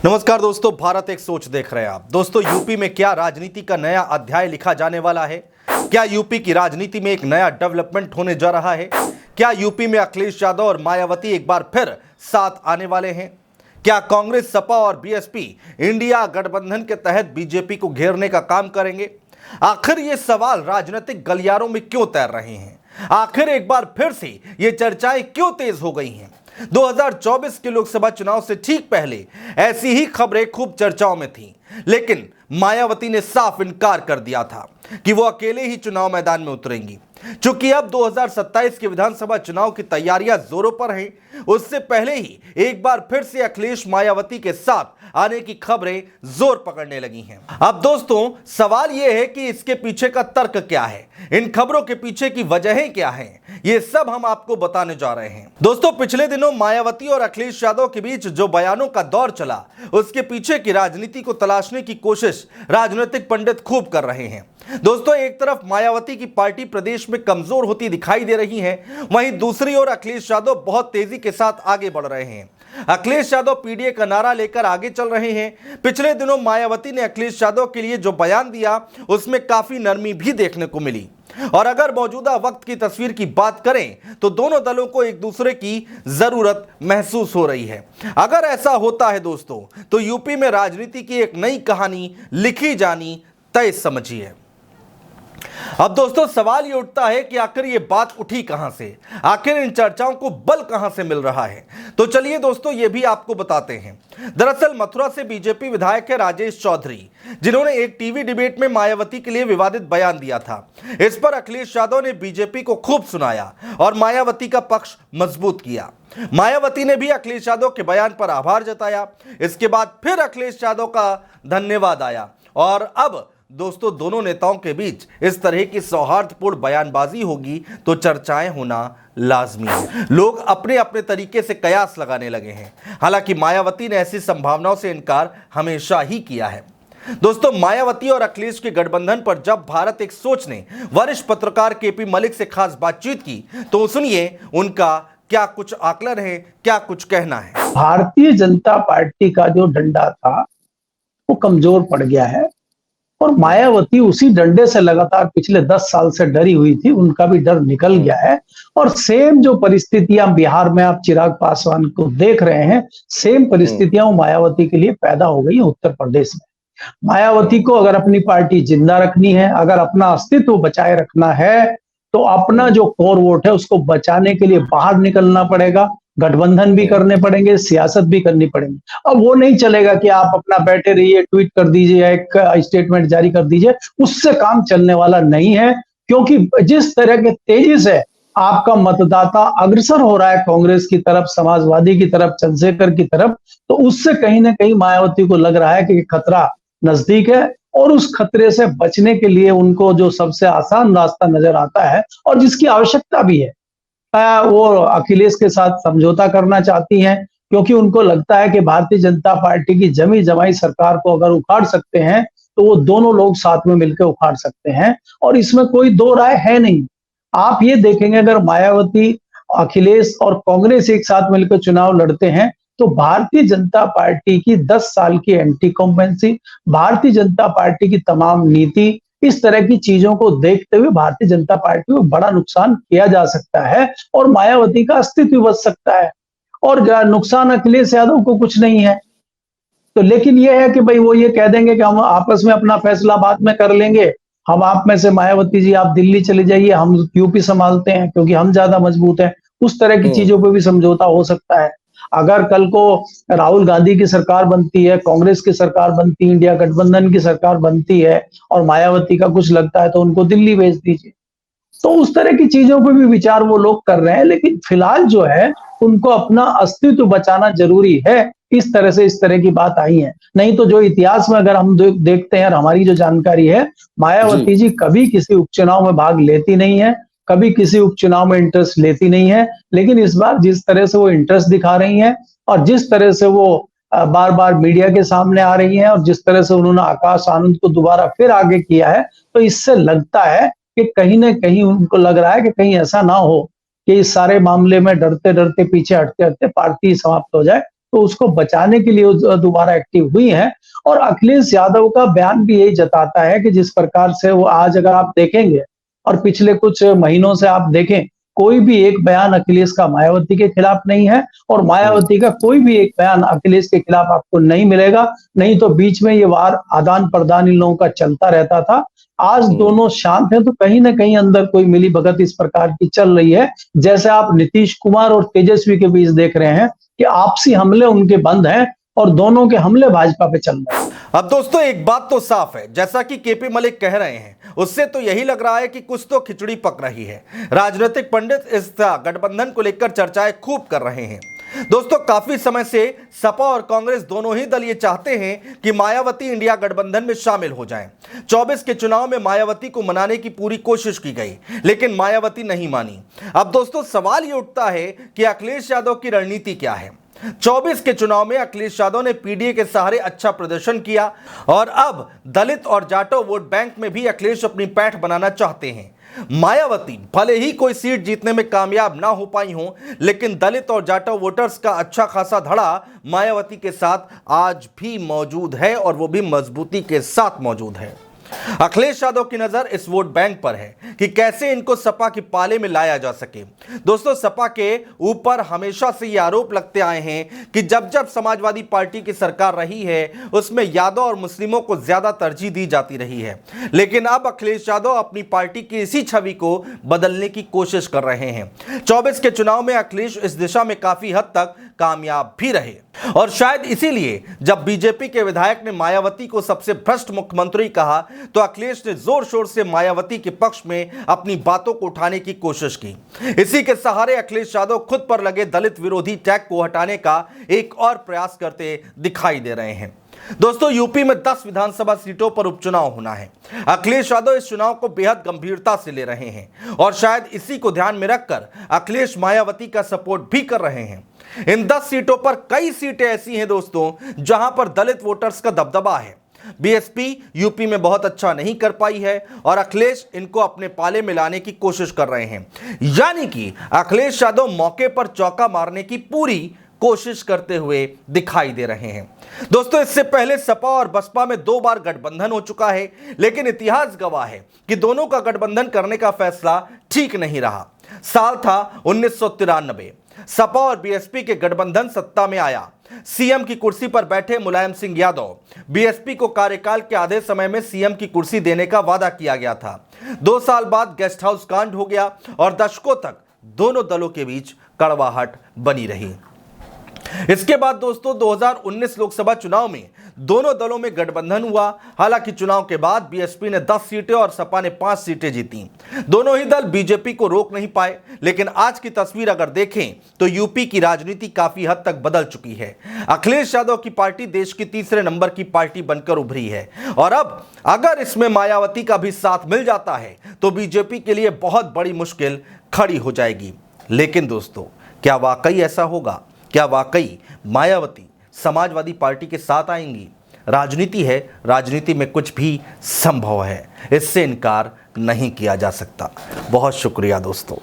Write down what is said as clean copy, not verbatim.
नमस्कार दोस्तों, भारत एक सोच देख रहे हैं आप। दोस्तों, यूपी में क्या राजनीति का नया अध्याय लिखा जाने वाला है? क्या यूपी की राजनीति में एक नया डेवलपमेंट होने जा रहा है? क्या यूपी में अखिलेश यादव और मायावती एक बार फिर साथ आने वाले हैं? क्या कांग्रेस, सपा और बीएसपी इंडिया गठबंधन के तहत बीजेपी को घेरने का काम करेंगे? आखिर ये सवाल राजनीतिक गलियारों में क्यों तैर रहे हैं? आखिर एक बार फिर से ये चर्चाएं क्यों तेज हो गई हैं? 2024 के लोकसभा चुनाव से ठीक पहले ऐसी ही खबरें खूब चर्चाओं में थीं, लेकिन मायावती ने साफ इनकार कर दिया था कि वो अकेले ही चुनाव मैदान में उतरेंगी। चूंकि अब 2027 के विधानसभा चुनाव की तैयारियां जोरों पर हैं, उससे पहले ही एक बार फिर से अखिलेश मायावती के साथ आने की खबरें जोर पकड़ने लगी हैं। अब दोस्तों, सवाल यह है कि इसके पीछे का तर्क क्या है, इन खबरों के पीछे की वजहें क्या हैं, ये सब हम आपको बताने जा रहे हैं। दोस्तों, पिछले दिनों मायावती और अखिलेश यादव के बीच जो बयानों का दौर चला, उसके पीछे की राजनीति को तलाशने की कोशिश राजनीतिक पंडित खूब कर रहे हैं। दोस्तों, एक तरफ मायावती की पार्टी प्रदेश में कमजोर होती दिखाई दे रही है, वहीं दूसरी ओर अखिलेश यादव बहुत तेजी के साथ आगे बढ़ रहे हैं। अखिलेश यादव पीडीए का नारा लेकर आगे चल रहे हैं। पिछले दिनों मायावती ने अखिलेश यादव के लिए जो बयान दिया, उसमें काफी नरमी भी देखने को मिली। और अगर मौजूदा वक्त की तस्वीर की बात करें तो दोनों दलों को एक दूसरे की जरूरत महसूस हो रही है। अगर ऐसा होता है दोस्तों, तो यूपी में राजनीति की एक नई कहानी लिखी जानी तय समझिए। अब दोस्तों, सवाल ये उठता है कि आखिर ये बात उठी कहां से, आखिर इन चर्चाओं को बल कहां से मिल रहा है। तो चलिए दोस्तों, ये भी आपको बताते हैं। दरअसल मथुरा से बीजेपी विधायक है राजेश चौधरी, जिन्होंने एक टीवी डिबेट में मायावती के लिए विवादित बयान दिया था। इस पर अखिलेश यादव ने बीजेपी को खूब सुनाया और मायावती का पक्ष मजबूत किया। मायावती ने भी अखिलेश यादव के बयान पर आभार जताया। इसके बाद फिर अखिलेश यादव का धन्यवाद आया और अब दोस्तों, दोनों नेताओं के बीच इस तरह की सौहार्दपूर्ण बयानबाजी होगी तो चर्चाएं होना लाजमी है। लोग अपने अपने तरीके से कयास लगाने लगे हैं। हालांकि मायावती ने ऐसी संभावनाओं से इनकार हमेशा ही किया है। दोस्तों, मायावती और अखिलेश के गठबंधन पर जब भारत एक सोच ने वरिष्ठ पत्रकार केपी मलिक से खास बातचीत की, तो सुनिए उनका क्या कुछ आकलन है, क्या कुछ कहना है। भारतीय जनता पार्टी का जो डंडा था वो कमजोर पड़ गया है और मायावती उसी डंडे से लगातार पिछले 10 साल से डरी हुई थी, उनका भी डर निकल गया है। और सेम जो परिस्थितियां बिहार में आप चिराग पासवान को देख रहे हैं, सेम परिस्थितियां मायावती के लिए पैदा हो गई उत्तर प्रदेश में। मायावती को अगर अपनी पार्टी जिंदा रखनी है, अगर अपना अस्तित्व बचाए रखना है, तो अपना जो कोर वोट है उसको बचाने के लिए बाहर निकलना पड़ेगा, गठबंधन भी करने पड़ेंगे, सियासत भी करनी पड़ेगी। अब वो नहीं चलेगा कि आप अपना बैठे रहिए, ट्वीट कर दीजिए, एक स्टेटमेंट जारी कर दीजिए, उससे काम चलने वाला नहीं है। क्योंकि जिस तरह के तेजी से आपका मतदाता अग्रसर हो रहा है कांग्रेस की तरफ, समाजवादी की तरफ, चंद्रशेखर की तरफ, तो उससे कहीं ना कहीं मायावती को लग रहा है कि खतरा नजदीक है और उस खतरे से बचने के लिए उनको जो सबसे आसान रास्ता नजर आता है और जिसकी आवश्यकता भी है, वो अखिलेश के साथ समझौता करना चाहती हैं। क्योंकि उनको लगता है कि भारतीय जनता पार्टी की जमी जमाई सरकार को अगर उखाड़ सकते हैं तो वो दोनों लोग साथ में मिलकर उखाड़ सकते हैं और इसमें कोई दो राय है नहीं। आप ये देखेंगे, अगर मायावती, अखिलेश और कांग्रेस एक साथ मिलकर चुनाव लड़ते हैं तो भारतीय जनता पार्टी की 10 साल की एंटी कॉम्पेंसी, भारतीय जनता पार्टी की तमाम नीति, इस तरह की चीजों को देखते हुए भारतीय जनता पार्टी को बड़ा नुकसान किया जा सकता है और मायावती का अस्तित्व बच सकता है। और नुकसान अखिलेश यादव को कुछ नहीं है। तो लेकिन यह है कि भाई वो ये कह देंगे कि हम आपस में अपना फैसला बाद में कर लेंगे, हम आप में से मायावती जी आप दिल्ली चले जाइए, हम यूपी संभालते हैं क्योंकि हम ज्यादा मजबूत हैं। उस तरह की चीजों पर भी समझौता हो सकता है। अगर कल को राहुल गांधी की सरकार बनती है, कांग्रेस की सरकार बनती है, इंडिया गठबंधन की सरकार बनती है और मायावती का कुछ लगता है तो उनको दिल्ली भेज दीजिए। तो उस तरह की चीजों पे भी विचार वो लोग कर रहे हैं। लेकिन फिलहाल जो है उनको अपना अस्तित्व बचाना जरूरी है, इस तरह से इस तरह की बात आई है। नहीं तो जो इतिहास में अगर हम देखते हैं और हमारी जो जानकारी है, मायावती जी कभी किसी उपचुनाव में भाग लेती नहीं है, कभी किसी उपचुनाव में इंटरेस्ट लेती नहीं है। लेकिन इस बार जिस तरह से वो इंटरेस्ट दिखा रही हैं और जिस तरह से वो बार बार मीडिया के सामने आ रही हैं और जिस तरह से उन्होंने आकाश आनंद को दोबारा फिर आगे किया है, तो इससे लगता है कि कहीं ना कहीं उनको लग रहा है कि कहीं ऐसा ना हो कि इस सारे मामले में डरते डरते, पीछे हटते हटते पार्टी समाप्त हो जाए। तो उसको बचाने के लिए वो दोबारा एक्टिव हुई हैं। और अखिलेश यादव का बयान भी यही जताता है कि जिस प्रकार से वो आज अगर आप देखेंगे और पिछले कुछ महीनों से आप देखें, कोई भी एक बयान अखिलेश का मायावती के खिलाफ नहीं है और मायावती का कोई भी एक बयान अखिलेश के खिलाफ आपको नहीं मिलेगा। नहीं तो बीच में ये वार आदान प्रदान इन लोगों का चलता रहता था। आज दोनों शांत हैं तो कहीं ना कहीं अंदर कोई मिली भगत इस प्रकार की चल रही है, जैसे आप नीतीश कुमार और तेजस्वी के बीच देख रहे हैं कि आपसी हमले उनके बंद हैं और दोनों के हमले भाजपा पे चल रहे हैं। अब दोस्तों एक बात तो साफ है, जैसा कि केपी मलिक कह रहे हैं उससे तो यही लग रहा है कि कुछ तो खिचड़ी पक रही है। राजनीतिक पंडित इस गठबंधन को लेकर चर्चाएं खूब कर रहे हैं। दोस्तों काफी समय से सपा और कांग्रेस दोनों ही दल ये चाहते हैं कि मायावती इंडिया गठबंधन में शामिल हो जाएं। 24 के चुनाव में मायावती को मनाने की पूरी कोशिश की गई, लेकिन मायावती नहीं मानी। अब दोस्तों सवाल ये उठता है कि अखिलेश यादव की रणनीति क्या है। 24 के चुनाव में अखिलेश यादव ने पीडीए के सहारे अच्छा प्रदर्शन किया और अब दलित और जाटो वोट बैंक में भी अखिलेश अपनी पैठ बनाना चाहते हैं। मायावती भले ही कोई सीट जीतने में कामयाब ना हो पाई हो, लेकिन दलित और जाटो वोटर्स का अच्छा खासा धड़ा मायावती के साथ आज भी मौजूद है और वो भी मजबूती के साथ मौजूद है। अखिलेश यादव की नजर इस वोट बैंक पर है कि कैसे इनको सपा के पाले में लाया जा सके। दोस्तों सपा के ऊपर हमेशा से ये आरोप लगते आए हैं कि जब जब समाजवादी पार्टी की सरकार रही है उसमें यादव और मुस्लिमों को ज्यादा तरजीह दी जाती रही है, लेकिन अब अखिलेश यादव अपनी पार्टी की इसी छवि को बदलने की कोशिश कर रहे हैं। 24 के चुनाव में अखिलेश इस दिशा में काफी हद तक कामयाब भी रहे और शायद इसीलिए जब बीजेपी के विधायक ने मायावती को सबसे भ्रष्ट मुख्यमंत्री कहा तो अखिलेश ने जोर शोर से मायावती के पक्ष में अपनी बातों को उठाने की कोशिश की। इसी के सहारे अखिलेश यादव खुद पर लगे दलित विरोधी टैग को हटाने का एक और प्रयास करते दिखाई दे रहे हैं। दोस्तों यूपी में 10 विधानसभा सीटों पर उपचुनाव होना है। अखिलेश यादव इस चुनाव को बेहद गंभीरता से ले रहे हैं और शायद इसी को ध्यान में रखकर अखिलेश मायावती का सपोर्ट भी कर रहे हैं। इन 10 सीटों पर कई सीटें ऐसी हैं दोस्तों जहां पर दलित वोटर्स का दबदबा है। बीएसपी यूपी में बहुत अच्छा नहीं कर पाई है और अखिलेश इनको अपने पाले में लाने की कोशिश कर रहे हैं, यानी कि अखिलेश यादव मौके पर चौका मारने की पूरी कोशिश करते हुए दिखाई दे रहे हैं। दोस्तों इससे पहले सपा और बसपा में 2 बार गठबंधन हो चुका है, लेकिन इतिहास गवाह है कि दोनों का गठबंधन करने का फैसला ठीक नहीं रहा। साल था 1993। सपा और बीएसपी के गठबंधन सत्ता में आया। सीएम की कुर्सी पर बैठे मुलायम सिंह यादव, बीएसपी को कार्यकाल के आधे समय में सीएम की कुर्सी देने का वादा किया गया था। 2 साल बाद गेस्ट हाउस कांड हो गया और दशकों तक दोनों दलों के बीच कड़वाहट बनी रही। इसके बाद दोस्तों 2019 लोकसभा चुनाव में दोनों दलों में गठबंधन हुआ। हालांकि चुनाव के बाद बीएसपी ने 10 सीटें और सपा ने 5 सीटें जीती। दोनों ही दल बीजेपी को रोक नहीं पाए, लेकिन आज की तस्वीर अगर देखें तो यूपी की राजनीति काफी हद तक बदल चुकी है। अखिलेश यादव की पार्टी देश की तीसरे नंबर की पार्टी बनकर उभरी है और अब अगर इसमें मायावती का भी साथ मिल जाता है तो बीजेपी के लिए बहुत बड़ी मुश्किल खड़ी हो जाएगी। लेकिन दोस्तों क्या वाकई ऐसा होगा? क्या वाकई मायावती समाजवादी पार्टी के साथ आएंगी? राजनीति है, राजनीति में कुछ भी संभव है, इससे इनकार नहीं किया जा सकता। बहुत शुक्रिया दोस्तों।